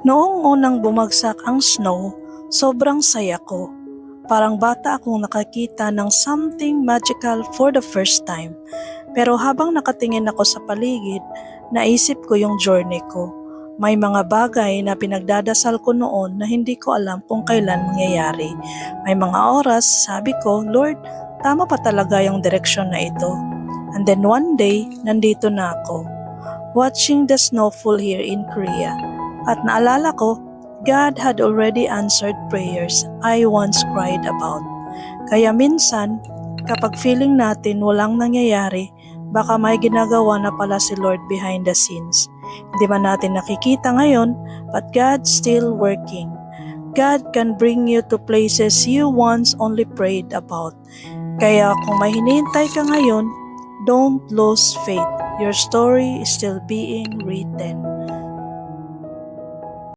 Noong unang bumagsak ang snow, sobrang saya ko. Parang bata akong nakakita ng something magical for the first time. Pero habang nakatingin ako sa paligid, naisip ko yung journey ko. May mga bagay na pinagdadasal ko noon na hindi ko alam kung kailan mangyayari. May mga oras, sabi ko, Lord, tama pa talaga yung direksyon na ito. And then one day, nandito na ako, watching the snowfall here in Korea. At naalala ko, God had already answered prayers I once cried about. Kaya minsan, kapag feeling natin walang nangyayari, baka may ginagawa na pala si Lord behind the scenes. Hindi man natin nakikita ngayon, but God's still working. God can bring you to places you once only prayed about. Kaya kung may hinihintay ka ngayon, don't lose faith. Your story is still being written.